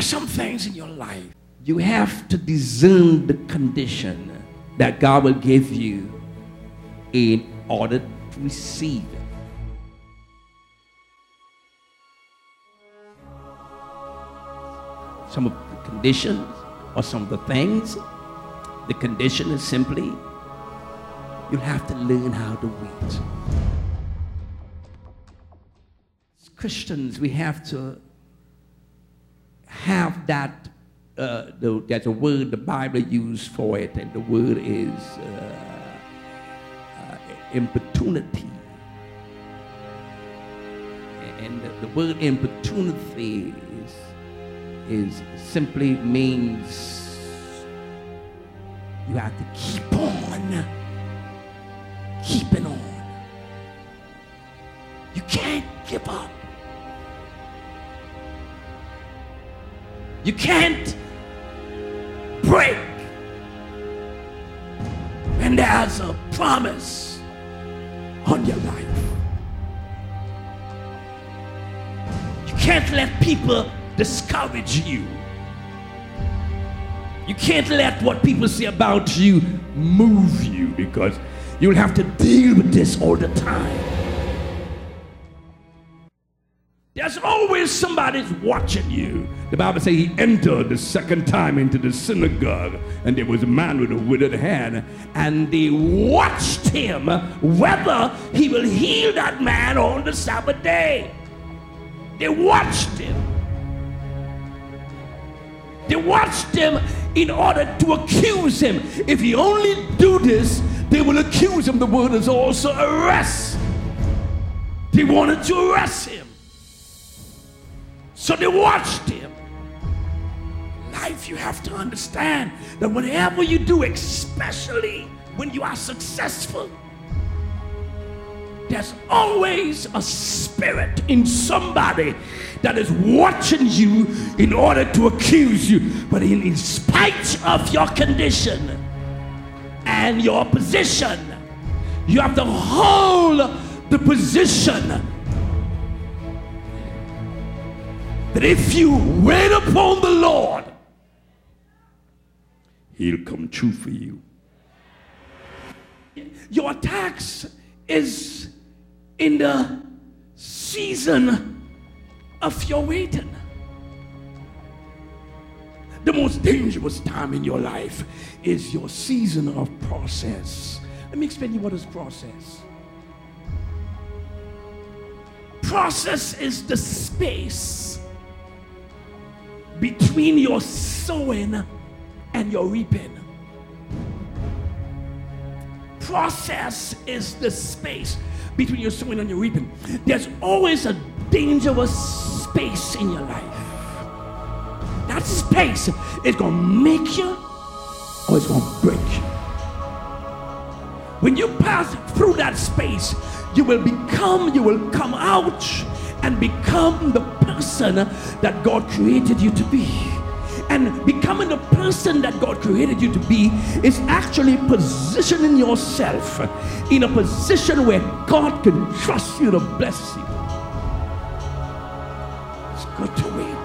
There's some things in your life you have to discern the condition that God will give you in order to receive it. Some of the conditions or some of the things, the condition is simply you have to learn how to wait. As Christians, we have to have that, there's a word the Bible uses for it, and the word is importunity. And the word importunity is simply means you have to keep on keeping on. You can't give up. You can't break. And there's a promise on your life. You can't let people discourage you. You can't let what people say about you move you, because you'll have to deal with this all the time. There's always somebody watching you. The Bible says he entered the second time into the synagogue, and there was a man with a withered hand, and they watched him whether he will heal that man on the Sabbath day. They watched him. They watched him in order to accuse him. If he only do this, they will accuse him. The word is also arrest. They wanted to arrest him. So they watched him. Life, you have to understand that whatever you do, especially when you are successful, there's always a spirit in somebody that is watching you in order to accuse you. But in spite of your condition and your position, you have to hold the position that if you wait upon the Lord, He'll come true for you. Your attacks is in the season of your waiting. The most dangerous time in your life is your season of process. Let me explain to you what is process. Process is the space between your sowing and your reaping. Process is the space between your sowing and your reaping. There's always a dangerous space in your life. That space is going to make you or it's going to break you. When you pass through that space, you will come out and become the person that God created you to be. And becoming the person that God created you to be is actually positioning yourself in a position where God can trust you to bless you. It's good to wait.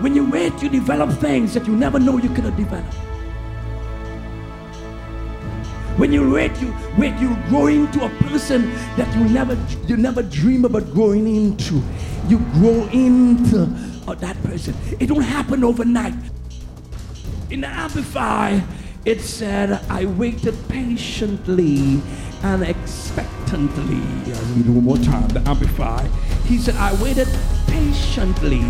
When you wait, you develop things that you never know you could have developed. When you wait, you grow into a person that you never dream about growing into. You grow into that person. It don't happen overnight. In the Amplify, it said, I waited patiently and expectantly. I'll read it one more time, the Amplify. He said, I waited patiently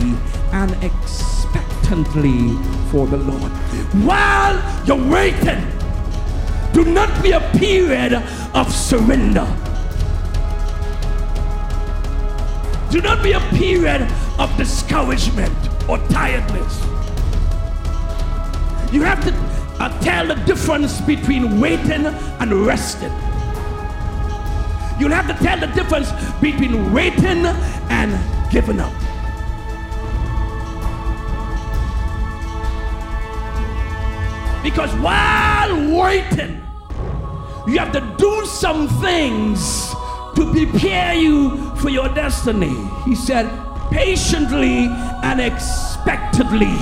and expectantly for the Lord. While you're waiting, do not be a period of surrender. Do not be a period of discouragement or tiredness. You have to tell the difference between waiting and resting. You'll have to tell the difference between waiting and giving up. Because while waiting, you have to do some things to prepare you for your destiny. He said, patiently and expectantly.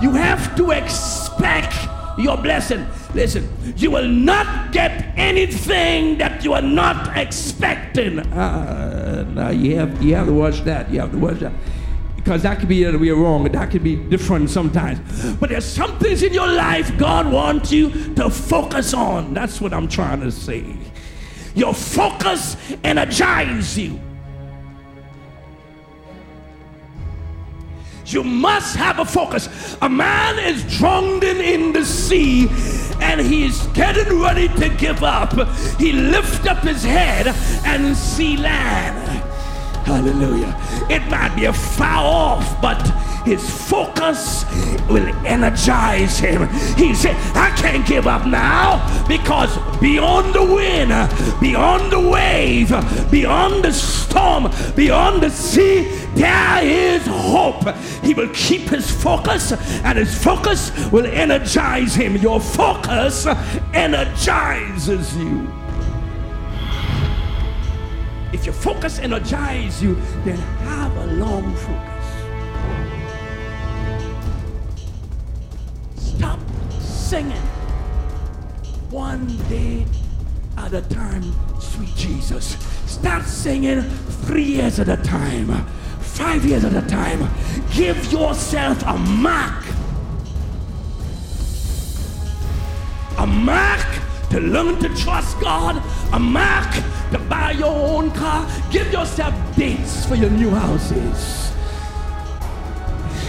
You have to expect your blessing. Listen, you will not get anything that you are not expecting. Now you have to watch that. You have to watch that. Because that could be the other way wrong. That could be different sometimes. But there's some things in your life God wants you to focus on. That's what I'm trying to say. Your focus energizes you. You must have a focus. A man is drowned in the sea and he's getting ready to give up. He lifts up his head and see land. Hallelujah. It might be a far off, but his focus will energize him. He said, I can't give up now, because beyond the wind, beyond the wave, beyond the storm, beyond the sea, there is hope. He will keep his focus, and his focus will energize him. Your focus energizes you. If your focus energizes you, then have a long focus. Stop singing one day at a time, sweet Jesus. Start singing 3 years at a time, 5 years at a time. Give yourself a mark. A mark to learn to trust God. A mark to buy your own car. Give yourself dates for your new houses.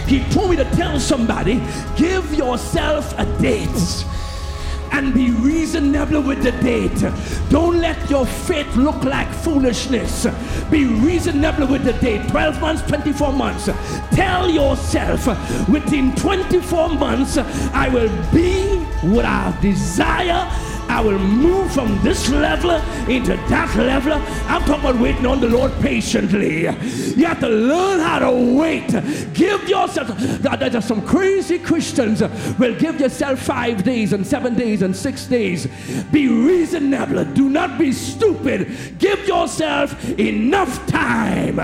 He told me to tell somebody, give yourself a date and be reasonable with the date. Don't let your faith look like foolishness. Be reasonable with the date. 12 months, 24 months. Tell yourself, within 24 months, I will be what I desire. I will move from this level into that level. I'm talking about waiting on the Lord patiently. You have to learn how to wait. Give yourself, there's some crazy Christians will give yourself 5 days and 7 days and 6 days. Be reasonable. Do not be stupid. Give yourself enough time.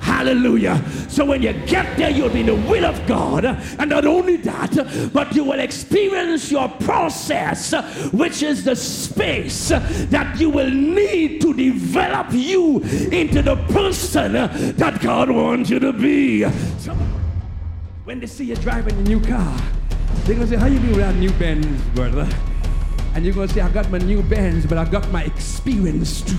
Hallelujah. So when you get there, you'll be in the will of God. And not only that, but you will experience your process, which is the space that you will need to develop you into the person that God wants you to be. So when they see you driving a new car, they're going to say, how you doing with that new Benz, brother? And you're going to say, I got my new Benz, but I got my experience too.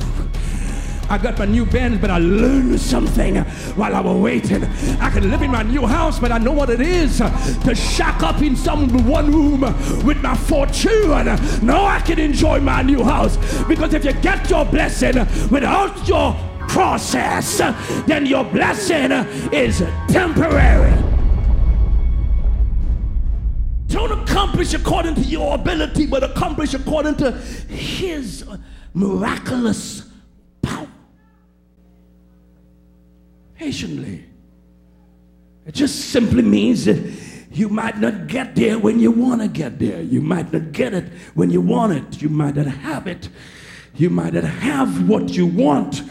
I got my new Benz, but I learned something while I was waiting. I can live in my new house, but I know what it is to shack up in some one room with my 4 children. Now I can enjoy my new house, because if you get your blessing without your process, then your blessing is temporary. Don't accomplish according to your ability, but accomplish according to His miraculous power. Patiently. It just simply means that you might not get there when you want to get there. You might not get it when you want it. You might not have it. You might not have what you want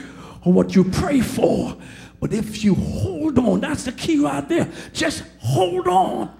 or what you pray for. But if you hold on, that's the key right there. Just hold on.